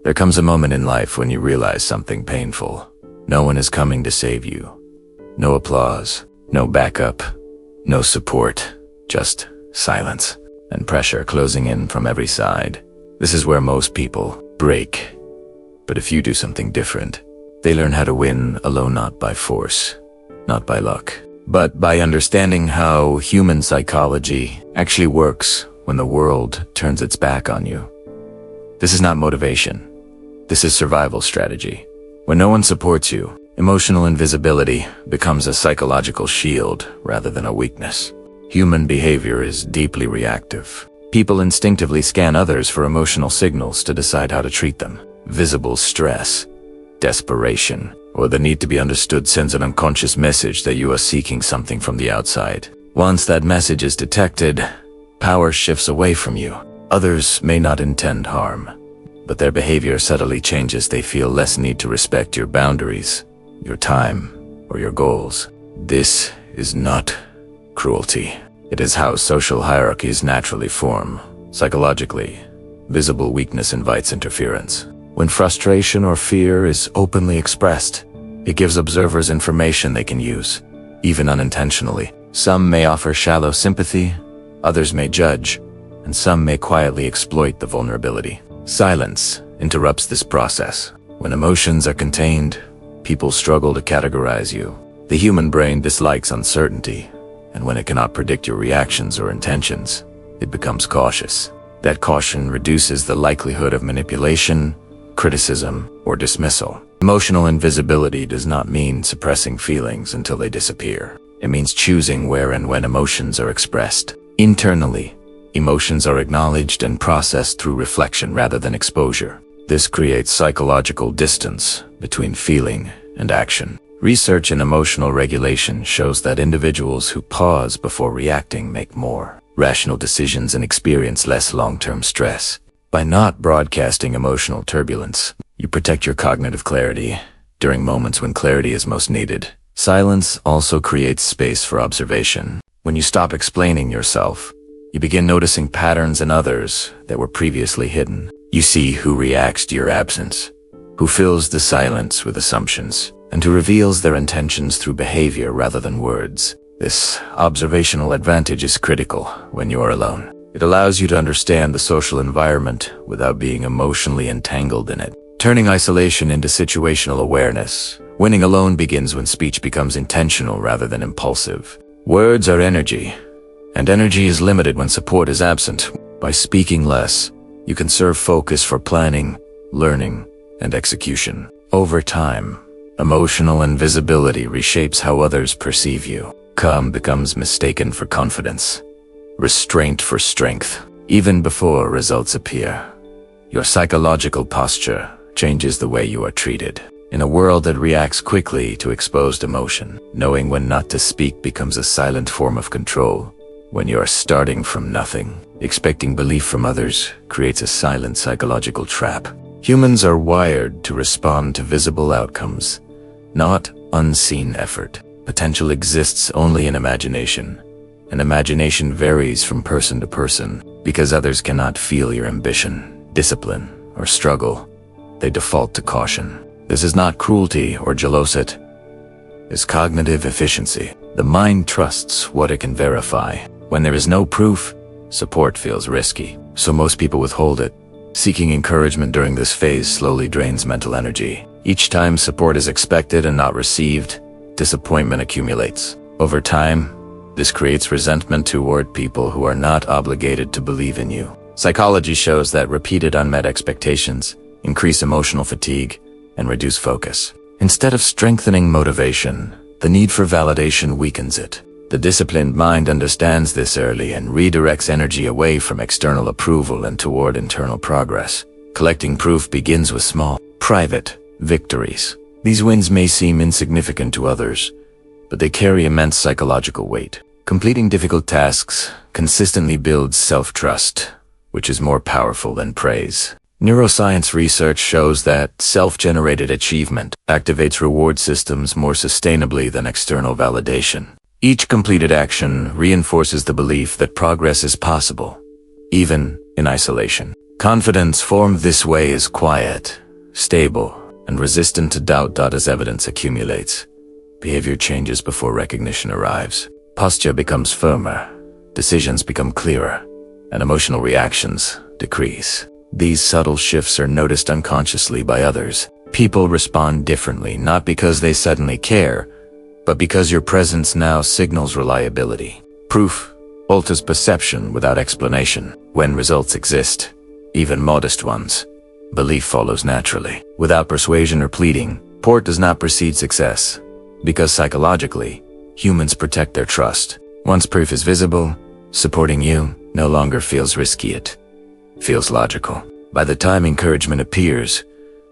There comes a moment in life when you realize something painful. No one is coming to save you. No applause, no backup, no support, just silence and pressure closing in from every side. This is where most people break. But if you do something different, they learn how to win alone, not by force, not by luck, but by understanding how human psychology actually works when the world turns its back on you. This is not motivation. This is survival strategy. When no one supports you, emotional invisibility becomes a psychological shield rather than a weakness. Human behavior is deeply reactive. People instinctively scan others for emotional signals to decide how to treat them. Visible stress, desperation, or the need to be understood sends an unconscious message that you are seeking something from the outside. Once that message is detected, power shifts away from you. Others may not intend harm, but their behavior subtly changes. They feel less need to respect your boundaries, your time, or your goals. This is not cruelty. It is how social hierarchies naturally form. Psychologically, visible weakness invites interference. When frustration or fear is openly expressed, it gives observers information they can use, even unintentionally. Some may offer shallow sympathy, others may judge, and some may quietly exploit the vulnerability. Silence interrupts this process. When emotions are contained, people struggle to categorize you. The human brain dislikes uncertainty, and when it cannot predict your reactions or intentions, it becomes cautious. That caution reduces the likelihood of manipulation, criticism, or dismissal. Emotional invisibility does not mean suppressing feelings until they disappear. It means choosing where and when emotions are expressed. Internally, emotions are acknowledged and processed through reflection rather than exposure. This creates psychological distance between feeling and action. Research in emotional regulation shows that individuals who pause before reacting make more rational decisions and experience less long-term stress. By not broadcasting emotional turbulence, you protect your cognitive clarity during moments when clarity is most needed. Silence also creates space for observation. When you stop explaining yourself, you begin noticing patterns in others that were previously hidden. You see who reacts to your absence, who fills the silence with assumptions, and who reveals their intentions through behavior rather than words. This observational advantage is critical when you are alone. It allows you to understand the social environment without being emotionally entangled in it. Turning isolation into situational awareness. Winning alone begins when speech becomes intentional rather than impulsive. Words are energy, and energy is limited when support is absent. By speaking less, you conserve focus for planning, learning, and execution. Over time, emotional invisibility reshapes how others perceive you. Calm becomes mistaken for confidence, restraint for strength, even before results appear. Your psychological posture changes the way you are treated. In a world that reacts quickly to exposed emotion, knowing when not to speak becomes a silent form of control. When you are starting from nothing, expecting belief from others creates a silent psychological trap. Humans are wired to respond to visible outcomes, not unseen effort. Potential exists only in imagination, and imagination varies from person to person. Because others cannot feel your ambition, discipline, or struggle, they default to caution. This is not cruelty or jealousy. It's cognitive efficiency. The mind trusts what it can verify. When there is no proof, support feels risky, so most people withhold it. Seeking encouragement during this phase slowly drains mental energy. Each time support is expected and not received, disappointment accumulates. Over time, this creates resentment toward people who are not obligated to believe in you. Psychology shows that repeated unmet expectations increase emotional fatigue and reduce focus. Instead of strengthening motivation, the need for validation weakens it. The disciplined mind understands this early and redirects energy away from external approval and toward internal progress. Collecting proof begins with small, private victories. These wins may seem insignificant to others, but they carry immense psychological weight. Completing difficult tasks consistently builds self-trust, which is more powerful than praise. Neuroscience research shows that self-generated achievement activates reward systems more sustainably than external validation. Each completed action reinforces the belief that progress is possible, even in isolation. Confidence formed this way is quiet, stable, and resistant to doubt. As evidence accumulates, behavior changes before recognition arrives. Posture becomes firmer, decisions become clearer, and emotional reactions decrease. These subtle shifts are noticed unconsciously by others. People respond differently, not because they suddenly care, but because your presence now signals reliability. Proof alters perception without explanation. When results exist, even modest ones, belief follows naturally. Without persuasion or pleading, support does not precede success, because psychologically, humans protect their trust. Once proof is visible, supporting you no longer feels risky, it feels logical. By the time encouragement appears,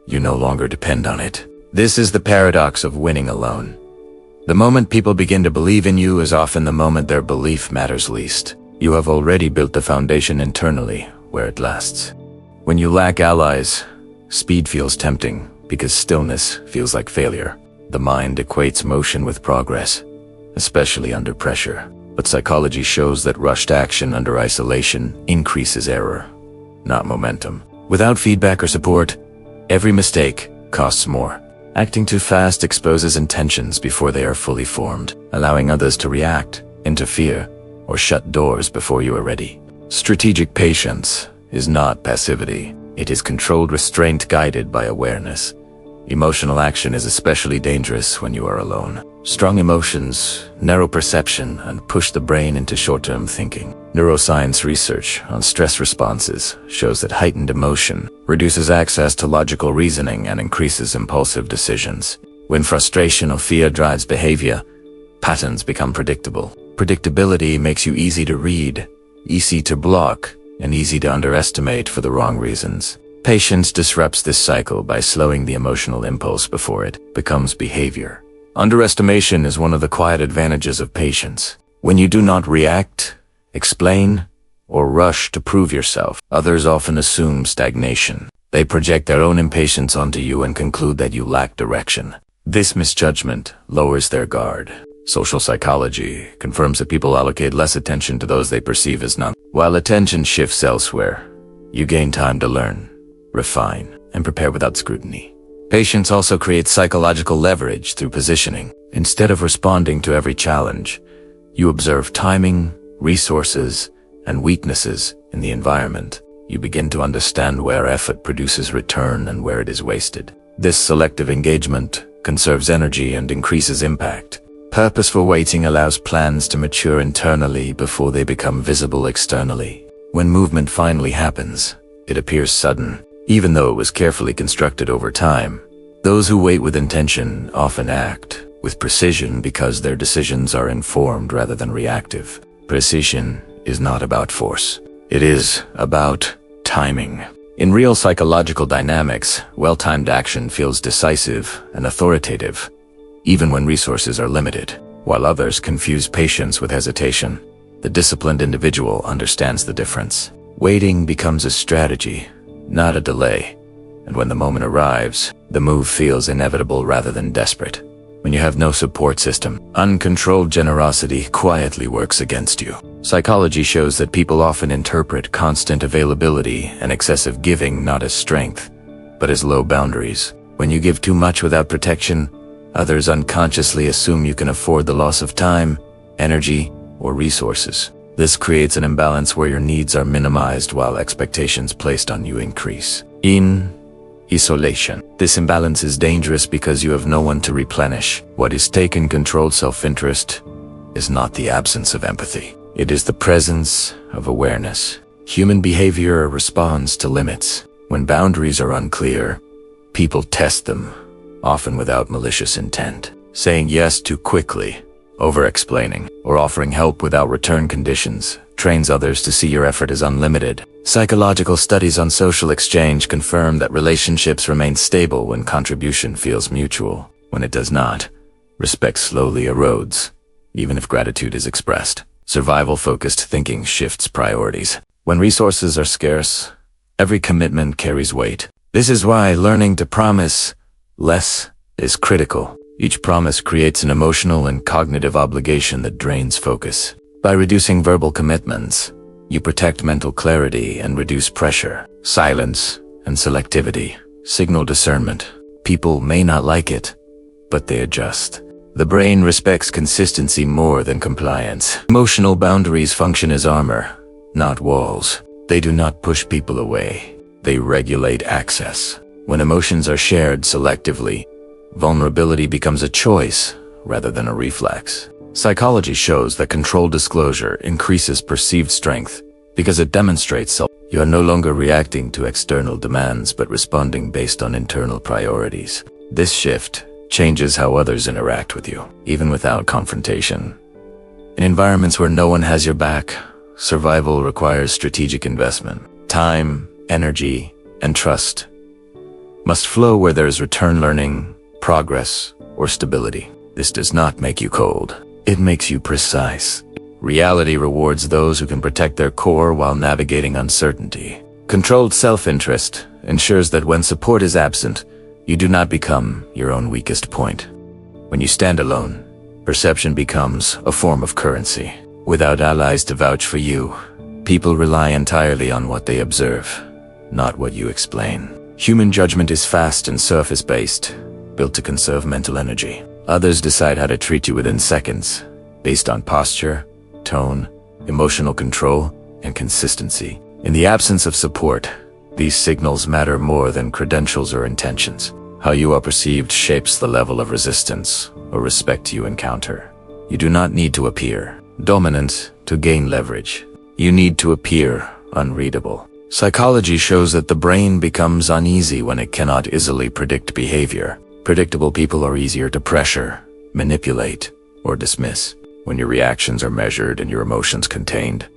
you no longer depend on it. This is the paradox of winning alone. The moment people begin to believe in you is often the moment their belief matters least. You have already built the foundation internally, where it lasts. When you lack allies, speed feels tempting, because stillness feels like failure. The mind equates motion with progress, especially under pressure. But psychology shows that rushed action under isolation increases error, not momentum. Without feedback or support, every mistake costs more. Acting too fast exposes intentions before they are fully formed, allowing others to react, interfere, or shut doors before you are ready. Strategic patience is not passivity. It is controlled restraint guided by awareness. Emotional action is especially dangerous when you are alone. Strong emotions narrow perception and push the brain into short-term thinking. Neuroscience research on stress responses shows that heightened emotion reduces access to logical reasoning and increases impulsive decisions. When frustration or fear drives behavior, patterns become predictable. Predictability makes you easy to read, easy to block, and easy to underestimate for the wrong reasons. Patience disrupts this cycle by slowing the emotional impulse before it becomes behavior. Underestimation is one of the quiet advantages of patience. When you do not react, explain, or rush to prove yourself, others often assume stagnation. They project their own impatience onto you and conclude that you lack direction. This misjudgment lowers their guard. Social psychology confirms that people allocate less attention to those they perceive as none. While attention shifts elsewhere, you gain time to learn, refine, and prepare without scrutiny. Patience also creates psychological leverage through positioning. Instead of responding to every challenge, you observe timing, resources, and weaknesses in the environment. You begin to understand where effort produces return and where it is wasted. This selective engagement conserves energy and increases impact. Purposeful waiting allows plans to mature internally before they become visible externally. When movement finally happens, it appears sudden, even though it was carefully constructed over time. Those who wait with intention often act with precision because their decisions are informed rather than reactive. Precision is not about force. It is about timing. In real psychological dynamics, well-timed action feels decisive and authoritative, even when resources are limited. While others confuse patience with hesitation, the disciplined individual understands the difference. Waiting becomes a strategy, not a delay, and when the moment arrives, the move feels inevitable rather than desperate. When you have no support system, uncontrolled generosity quietly works against you. Psychology shows that people often interpret constant availability and excessive giving not as strength, but as low boundaries. When you give too much without protection, others unconsciously assume you can afford the loss of time, energy, or resources. This creates an imbalance where your needs are minimized while expectations placed on you increase. In isolation, this imbalance is dangerous because you have no one to replenish. What is taken controlled self-interest is not the absence of empathy. It is the presence of awareness. Human behavior responds to limits. When boundaries are unclear, people test them, often without malicious intent. Saying yes too quickly, over-explaining, or offering help without return conditions trains others to see your effort as unlimited. Psychological studies on social exchange confirm that relationships remain stable when contribution feels mutual. When it does not, respect slowly erodes, even if gratitude is expressed. Survival-focused thinking shifts priorities. When resources are scarce, every commitment carries weight. This is why learning to promise less is critical. Each promise creates an emotional and cognitive obligation that drains focus. By reducing verbal commitments, You protect mental clarity and reduce pressure. Silence and selectivity signal discernment. People may not like it, but they adjust. The brain respects consistency more than compliance. Emotional boundaries function as armor, not walls. They do not push people away. They regulate access. When emotions are shared selectively, vulnerability becomes a choice rather than a reflex. Psychology shows that controlled disclosure increases perceived strength because it demonstrates self. You are no longer reacting to external demands but responding based on internal priorities. This shift changes how others interact with you, even without confrontation. In environments where no one has your back, survival requires strategic investment. Time, energy, and trust must flow where there is return learning, progress, or stability. This does not make you cold. It makes you precise. Reality rewards those who can protect their core while navigating uncertainty. Controlled self-interest ensures that when support is absent, you do not become your own weakest point. When you stand alone, perception becomes a form of currency. Without allies to vouch for you, people rely entirely on what they observe, not what you explain. Human judgment is fast and surface-based, built to conserve mental energy. Others decide how to treat you within seconds, based on posture, tone, emotional control, and consistency. In the absence of support, these signals matter more than credentials or intentions. How you are perceived shapes the level of resistance or respect you encounter. You do not need to appear dominant to gain leverage. You need to appear unreadable. Psychology shows that the brain becomes uneasy when it cannot easily predict behavior. Predictable people are easier to pressure, manipulate, or dismiss. When your reactions are measured and your emotions contained,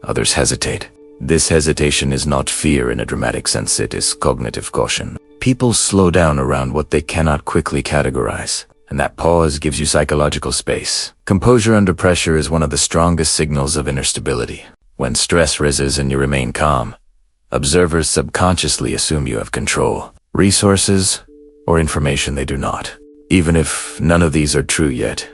others hesitate. This hesitation is not fear in a dramatic sense, it is cognitive caution. People slow down around what they cannot quickly categorize, and that pause gives you psychological space. Composure under pressure is one of the strongest signals of inner stability. When stress rises and you remain calm, observers subconsciously assume you have control, resources, or information they do not. Even if none of these are true yet,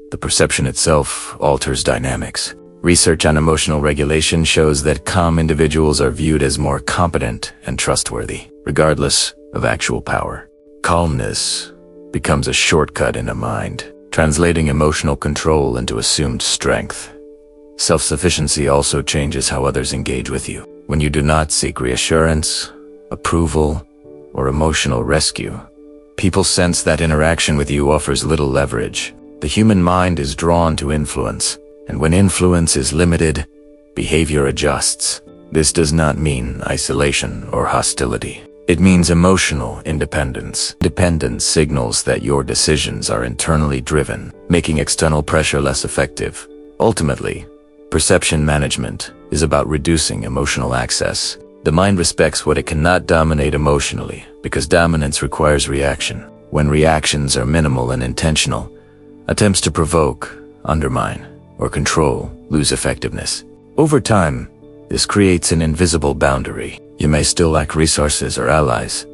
the perception itself alters dynamics. Research on emotional regulation shows that calm individuals are viewed as more competent and trustworthy, regardless of actual power. Calmness becomes a shortcut in a mind, translating emotional control into assumed strength. Self-sufficiency also changes how others engage with you. When you do not seek reassurance, approval, or emotional rescue, people sense that interaction with you offers little leverage. The human mind is drawn to influence, and when influence is limited, behavior adjusts. This does not mean isolation or hostility. It means emotional independence. Dependence signals that your decisions are internally driven, making external pressure less effective. Ultimately, perception management is about reducing emotional access. The mind respects what it cannot dominate emotionally, because dominance requires reaction. When reactions are minimal and intentional, attempts to provoke, undermine, or control lose effectiveness. Over time, this creates an invisible boundary. You may still lack resources or allies,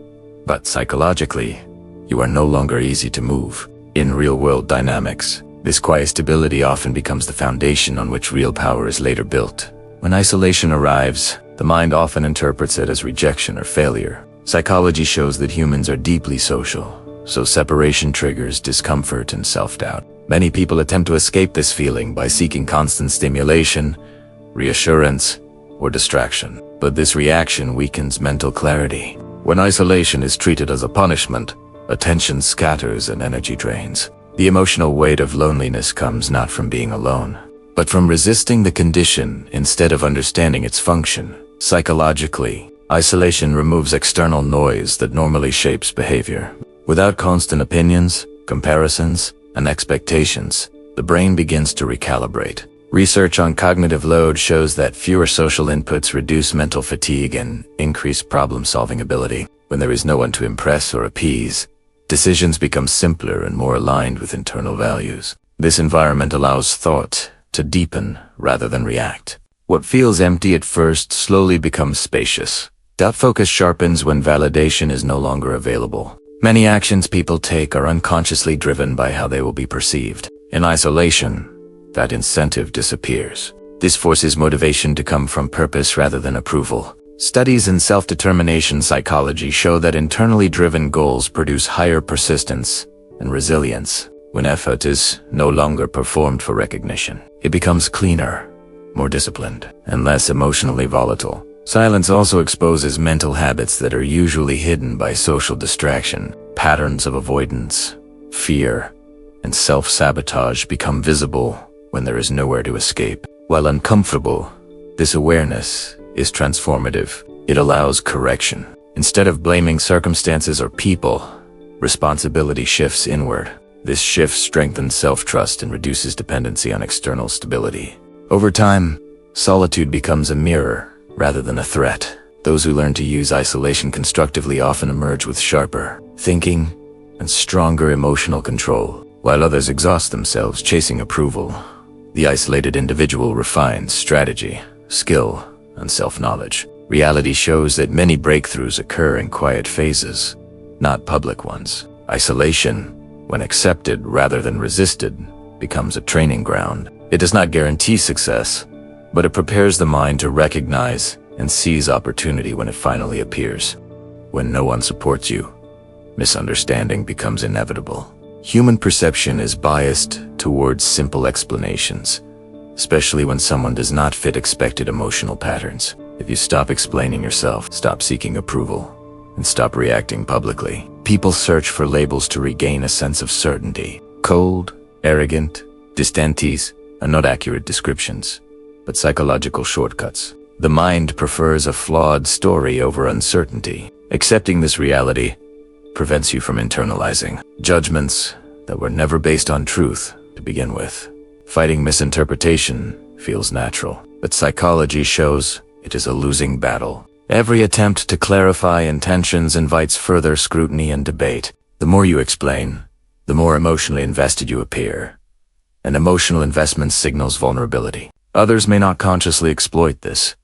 but psychologically, you are no longer easy to move. In real-world dynamics, this quiet stability often becomes the foundation on which real power is later built. When isolation arrives, the mind often interprets it as rejection or failure. Psychology shows that humans are deeply social, so separation triggers discomfort and self-doubt. Many people attempt to escape this feeling by seeking constant stimulation, reassurance, or distraction. But this reaction weakens mental clarity. When isolation is treated as a punishment, attention scatters and energy drains. The emotional weight of loneliness comes not from being alone, but from resisting the condition instead of understanding its function. Psychologically, isolation removes external noise that normally shapes behavior. Without constant opinions, comparisons, and expectations, the brain begins to recalibrate. Research on cognitive load shows that fewer social inputs reduce mental fatigue and increase problem-solving ability. When there is no one to impress or appease, decisions become simpler and more aligned with internal values. This environment allows thought to deepen rather than react. What feels empty at first slowly becomes spacious. That focus sharpens when validation is no longer available. Many actions people take are unconsciously driven by how they will be perceived. In isolation, that incentive disappears. This forces motivation to come from purpose rather than approval. Studies in self-determination psychology show that internally driven goals produce higher persistence and resilience. When effort is no longer performed for recognition, it becomes cleaner, more disciplined, and less emotionally volatile. Silence also exposes mental habits that are usually hidden by social distraction. Patterns of avoidance, fear, and self-sabotage become visible when there is nowhere to escape. While uncomfortable, this awareness is transformative. It allows correction. Instead of blaming circumstances or people, responsibility shifts inward. This shift strengthens self-trust and reduces dependency on external stability. Over time, solitude becomes a mirror rather than a threat. Those who learn to use isolation constructively often emerge with sharper thinking and stronger emotional control, while others exhaust themselves chasing approval. The isolated individual refines strategy, skill, and self-knowledge. Reality shows that many breakthroughs occur in quiet phases, not public ones. Isolation, when accepted rather than resisted, becomes a training ground. It does not guarantee success, but it prepares the mind to recognize and seize opportunity when it finally appears. When no one supports you, misunderstanding becomes inevitable. Human perception is biased towards simple explanations, especially when someone does not fit expected emotional patterns. If you stop explaining yourself, stop seeking approval, and stop reacting publicly, people search for labels to regain a sense of certainty. Cold, arrogant, distantes are not accurate descriptions, but psychological shortcuts. The mind prefers a flawed story over uncertainty. Accepting this reality prevents you from internalizing judgments that were never based on truth to begin with. Fighting misinterpretation feels natural, but psychology shows it is a losing battle. Every attempt to clarify intentions invites further scrutiny and debate. The more you explain, the more emotionally invested you appear. And emotional investment signals vulnerability. Others may not consciously exploit this,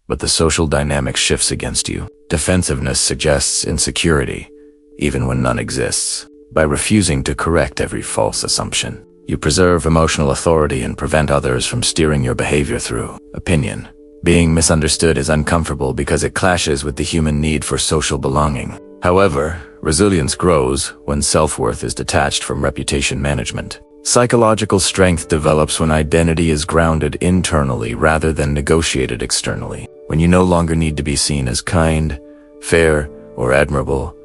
but the social dynamic shifts against you. Defensiveness suggests insecurity, even when none exists. By refusing to correct every false assumption, you preserve emotional authority and prevent others from steering your behavior through opinion. Being misunderstood is uncomfortable because it clashes with the human need for social belonging. However, resilience grows when self-worth is detached from reputation management. Psychological strength develops when identity is grounded internally rather than negotiated externally. When you no longer need to be seen as kind, fair, or admirable,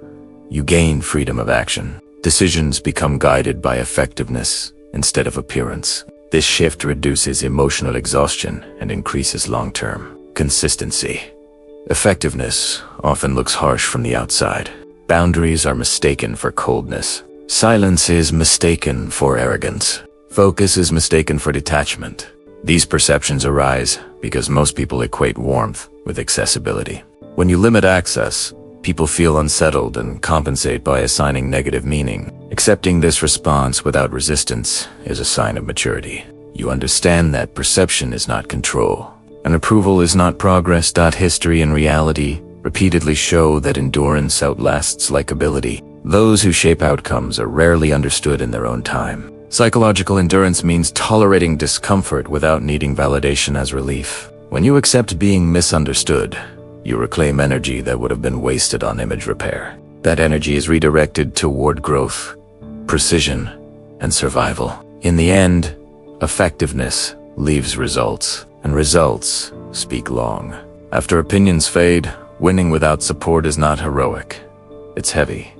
you gain freedom of action. Decisions become guided by effectiveness instead of appearance. This shift reduces emotional exhaustion and increases long-term consistency. Effectiveness often looks harsh from the outside. Boundaries are mistaken for coldness. Silence is mistaken for arrogance. Focus is mistaken for detachment. These perceptions arise because most people equate warmth with accessibility. When you limit access, people feel unsettled and compensate by assigning negative meaning. Accepting this response without resistance is a sign of maturity. You understand that perception is not control, and approval is not progress. History and reality repeatedly show that endurance outlasts likability. Those who shape outcomes are rarely understood in their own time. Psychological endurance means tolerating discomfort without needing validation as relief. When you accept being misunderstood, you reclaim energy that would have been wasted on image repair. That energy is redirected toward growth, precision, and survival. In the end, effectiveness leaves results, and results speak long. After opinions fade, winning without support is not heroic. It's heavy.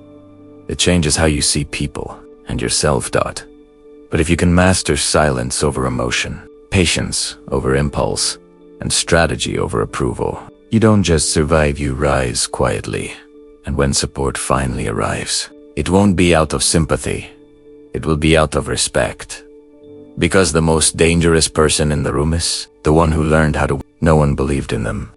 It changes how you see people and yourself. But if you can master silence over emotion, patience over impulse, and strategy over approval, you don't just survive, you rise quietly. And when support finally arrives, it won't be out of sympathy. It will be out of respect. Because the most dangerous person in the room is the one who learned how to. No one believed in them.